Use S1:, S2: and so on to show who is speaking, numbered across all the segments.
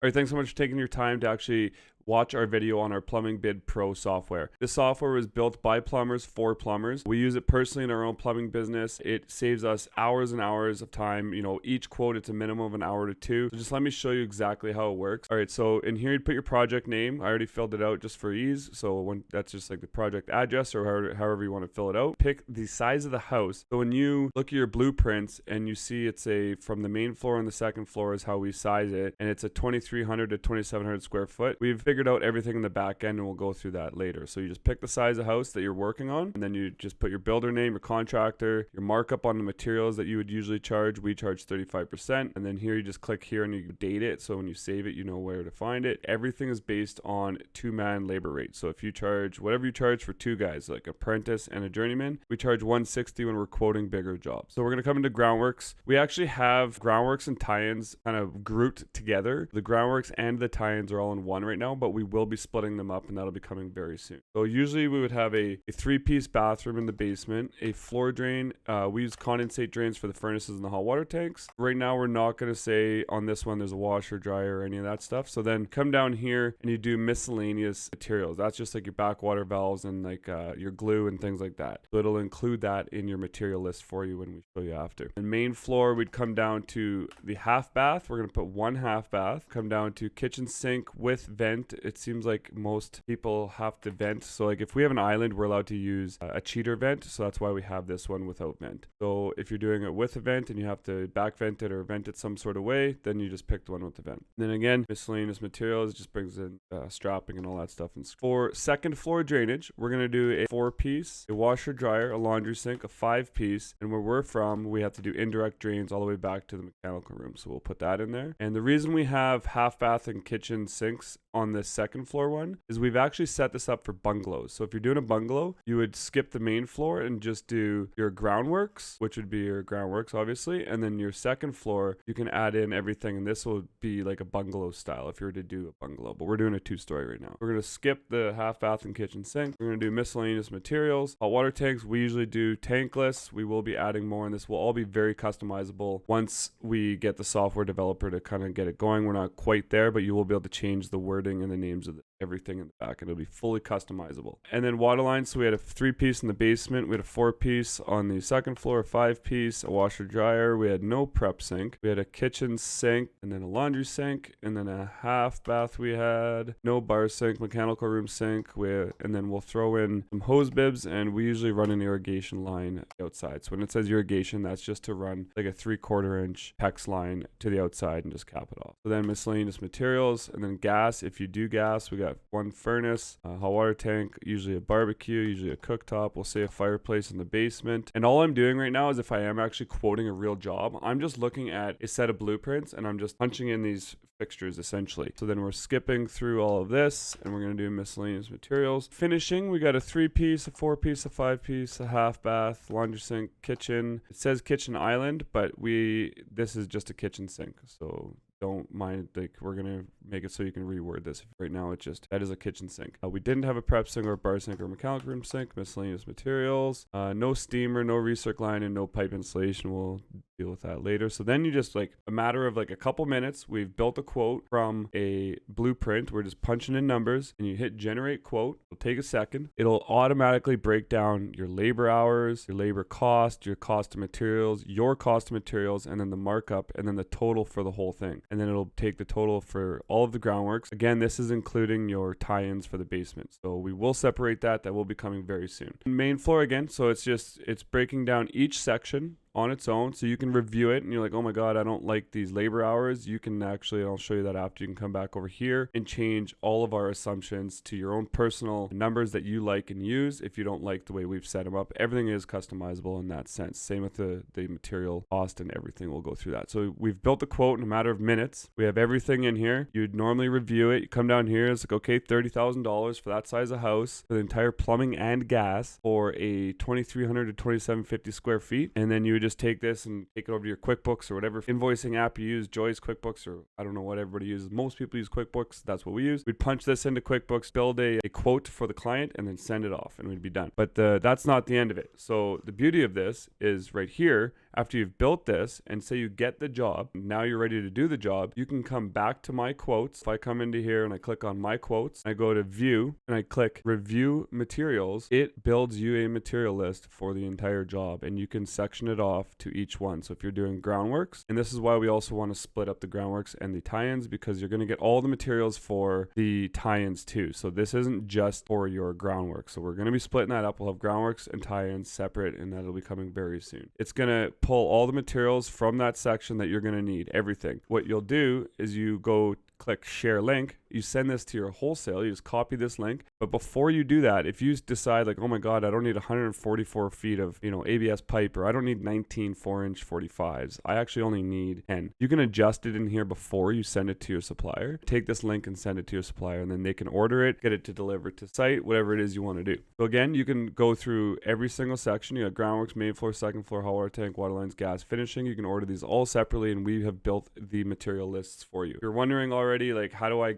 S1: All right, thanks so much for taking your time to actually watch our video on our Plumbing Bid Pro software. This software was built by plumbers for plumbers. We use it personally in our own plumbing business. It saves us hours and hours of time. You know, each quote, it's a minimum of an hour to two. So just let me show you exactly how it works. All right, so in here, you'd put your project name. I already filled it out just for ease. So that's just like the project address or however you want to fill it out. Pick the size of the house. So when you look at your blueprints and you see it's from the main floor and the second floor is how we size it. And it's a 2,300 to 2,700 square foot. We've figured out everything in the back end and we'll go through that later. So you just pick the size of house that you're working on, and then you just put your builder name, your contractor, your markup on the materials that you would usually charge. We charge 35%. And then here you just click here and you date it. So when you save it, you know where to find it. Everything is based on 2-man labor rate. So if you charge whatever you charge for 2 guys, like apprentice and a journeyman, we charge 160 when we're quoting bigger jobs. So we're going to come into groundworks. We actually have groundworks and tie-ins kind of grouped together. The groundworks and the tie-ins are all in one right now, but we will be splitting them up and that'll be coming very soon. So usually we would have a 3-piece bathroom in the basement, a floor drain. We use condensate drains for the furnaces and the hot water tanks. Right now we're not going to say on this one there's a washer, dryer, or any of that stuff. So then come down here and you do miscellaneous materials. That's just like your backwater valves and like your glue and things like that. So it'll include that in your material list for you when we show you after. And main floor, we'd come down to the half bath. We're going to put 1 half bath. Come down to kitchen sink with vent. It seems like most people have to vent. So like if we have an island, we're allowed to use a cheater vent. So that's why we have this one without vent. So if you're doing it with a vent and you have to back vent it or vent it some sort of way, then you just pick the one with the vent. And then again, miscellaneous materials just brings in strapping and all that stuff. And for second floor drainage, we're going to do a 4-piece, a washer dryer, a laundry sink, a 5-piece. And where we're from, we have to do indirect drains all the way back to the mechanical room. So we'll put that in there. And the reason we have half bath and kitchen sinks on the second floor one is we've actually set this up for bungalows. So if you're doing a bungalow, you would skip the main floor and just do your groundworks, which would be your groundworks obviously, and then your second floor you can add in everything, and this will be like a bungalow style if you were to do a bungalow, but we're doing a 2-story right now. We're going to skip the half bath and kitchen sink. We're going to do miscellaneous materials. Hot water tanks, we usually do tankless. We will be adding more, and this will all be very customizable once we get the software developer to kind of get it going. We're not quite there, but you will be able to change the wording and the names of everything in the back, and it'll be fully customizable. And then water lines, so we had a 3-piece in the basement, we had a 4-piece on the second floor, a 5-piece, a washer dryer, we had no prep sink, we had a kitchen sink, and then a laundry sink, and then a half bath. We had no bar sink, mechanical room sink, and then we'll throw in some hose bibs, and we usually run an irrigation line outside. So when it says irrigation, that's just to run like a 3/4 inch PEX line to the outside and just cap it off. So then miscellaneous materials, and then gas. If you do gas, we got 1 furnace, a hot water tank, usually a barbecue, usually a cooktop. We'll say a fireplace in the basement. And all I'm doing right now is if I am actually quoting a real job, I'm just looking at a set of blueprints and I'm just punching in these fixtures essentially. So then we're skipping through all of this and we're going to do miscellaneous materials. Finishing, we got a 3-piece, a 4-piece, a 5-piece, a half bath, laundry sink, kitchen. It says kitchen island, but this is just a kitchen sink. So don't mind, like we're going to make it so you can reword this. Right now it's just, that is a kitchen sink. We didn't have a prep sink or a bar sink or mechanical room sink. Miscellaneous materials, no steamer, no recirc line, and no pipe installation. We'll deal with that later. So then you just like a matter of like a couple minutes, we've built a quote from a blueprint. We're just punching in numbers and you hit generate quote. It'll take a second. It'll automatically break down your labor hours, your labor cost, your cost of materials, your cost of materials, and then the markup, and then the total for the whole thing. And then it'll take the total for all of the groundworks. Again, this is including your tie-ins for the basement. So we will separate that. That will be coming very soon. Main floor again. So it's breaking down each section on its own, so you can review it and you're like, oh my god, I don't like these labor hours. You can actually, I'll show you that after, you can come back over here and change all of our assumptions to your own personal numbers that you like and use. If you don't like the way we've set them up, everything is customizable in that sense. Same with the material cost and everything. We'll go through that. So we've built a quote in a matter of minutes. We have everything in here. You'd normally review it. You come down here, it's like, okay, $30,000 for that size of house, for the entire plumbing and gas for a 2,300 to 2,750 square feet. And then you would just take this and take it over to your QuickBooks or whatever invoicing app you use, Joy's QuickBooks, or I don't know what everybody uses. Most people use QuickBooks. That's what we use. We'd punch this into QuickBooks, build a quote for the client, and then send it off, and we'd be done. But that's not the end of it. So the beauty of this is right here, After you've built this and say you get the job, now you're ready to do the job, you can come back to my quotes. If I come into here and I click on my quotes, I go to view and I click review materials, it builds you a material list for the entire job, and you can section it off to each one. So if you're doing groundworks, and this is why we also want to split up the groundworks and the tie-ins, because you're going to get all the materials for the tie-ins too. So this isn't just for your groundwork. So we're going to be splitting that up. We'll have groundworks and tie-ins separate, and that'll be coming very soon. It's going to pull all the materials from that section that you're going to need, everything. What you'll do is you go click share link, you send this to your wholesale, you just copy this link. But before you do that, if you decide like, oh my God, I don't need 144 feet of, ABS pipe, or I don't need 19 4-inch 45s, I actually only need 10. You can adjust it in here before you send it to your supplier. Take this link and send it to your supplier, and then they can order it, get it to deliver to site, whatever it is you want to do. So again, you can go through every single section. You got groundworks, main floor, second floor, hot water tank, water lines, gas, finishing. You can order these all separately, and we have built the material lists for you. If you're wondering already, like, how do I,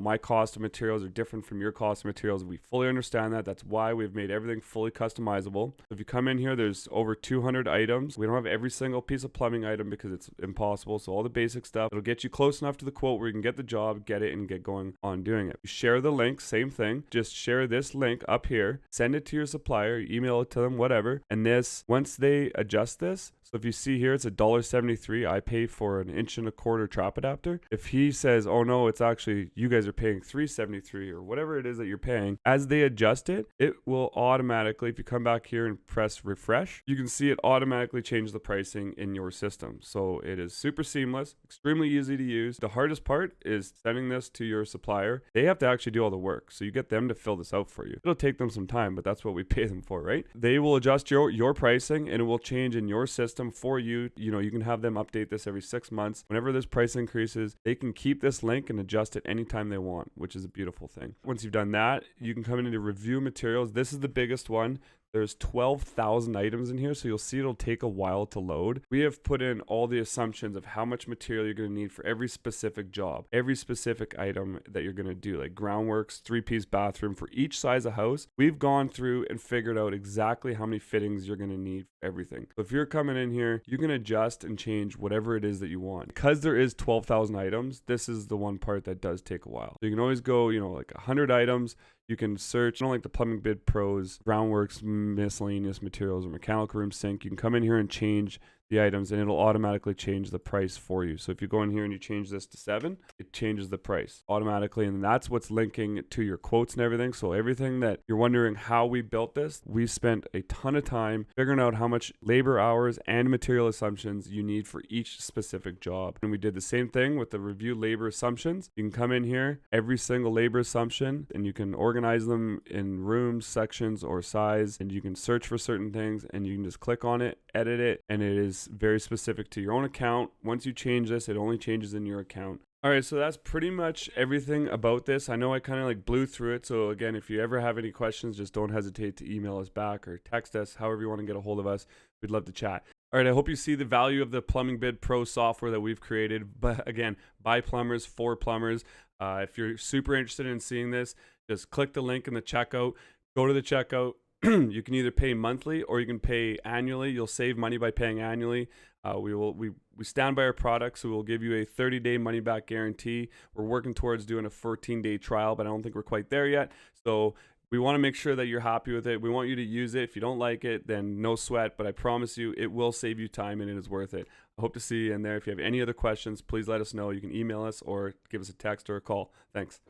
S1: my cost of materials are different from your cost of materials. We fully understand that. That's why we've made everything fully customizable. If you come in here, there's over 200 items. We don't have every single piece of plumbing item because it's impossible. So all the basic stuff, it'll get you close enough to the quote where you can get the job, get it, and get going on doing it. You share the link, same thing. Just share this link up here, send it to your supplier, email it to them, whatever. And this, once they adjust this, so if you see here, it's $1.73. I pay for an 1.25" trap adapter. If he says, oh no, it's actually, you guys are paying $3.73 or whatever it is that you're paying, as they adjust it, it will automatically, if you come back here and press refresh, you can see it automatically change the pricing in your system. So it is super seamless, extremely easy to use. The hardest part is sending this to your supplier. They have to actually do all the work. So you get them to fill this out for you. It'll take them some time, but that's what we pay them for, right? They will adjust your pricing, and it will change in your system for you. You can have them update this every 6 months. Whenever this price increases, they can keep this link and adjust it anytime they want, which is a beautiful thing. Once you've done that, you can come into review materials. This is the biggest one. There's 12,000 items in here, so you'll see it'll take a while to load. We have put in all the assumptions of how much material you're going to need for every specific job, every specific item that you're going to do, like groundworks, 3-piece bathroom for each size of house. We've gone through and figured out exactly how many fittings you're going to need for everything. So if you're coming in here, you can adjust and change whatever it is that you want. Because there is 12,000 items, this is the one part that does take a while. So you can always go, like 100 items. You can search, like the Plumbing Bid Pros, groundworks, miscellaneous materials, or mechanical room sink. You can come in here and change the items, and it'll automatically change the price for you. So if you go in here and you change this to 7, it changes the price automatically, and that's what's linking to your quotes and everything. So everything that you're wondering how we built this, we spent a ton of time figuring out how much labor hours and material assumptions you need for each specific job. And we did the same thing with the review labor assumptions. You can come in here, every single labor assumption, and you can organize them in rooms, sections, or size, and you can search for certain things, and you can just click on it, edit it, and it is very specific to your own account. Once you change this, it only changes in your account. All right, so that's pretty much everything about this. I know I kind of blew through it. So again, if you ever have any questions, just don't hesitate to email us back or text us, however you want to get a hold of us. We'd love to chat. All right, I hope you see the value of the Plumbing Bid Pro software that we've created. But again, by plumbers, for plumbers. If you're super interested in seeing this, just click the link in the checkout. Go to the checkout. You can either pay monthly or you can pay annually. You'll save money by paying annually. We stand by our products, so we'll give you a 30-day money-back guarantee. We're working towards doing a 14-day trial, but I don't think we're quite there yet. So we want to make sure that you're happy with it. We want you to use it. If you don't like it, then no sweat, but I promise you it will save you time and it is worth it. I hope to see you in there. If you have any other questions, please let us know. You can email us or give us a text or a call. Thanks.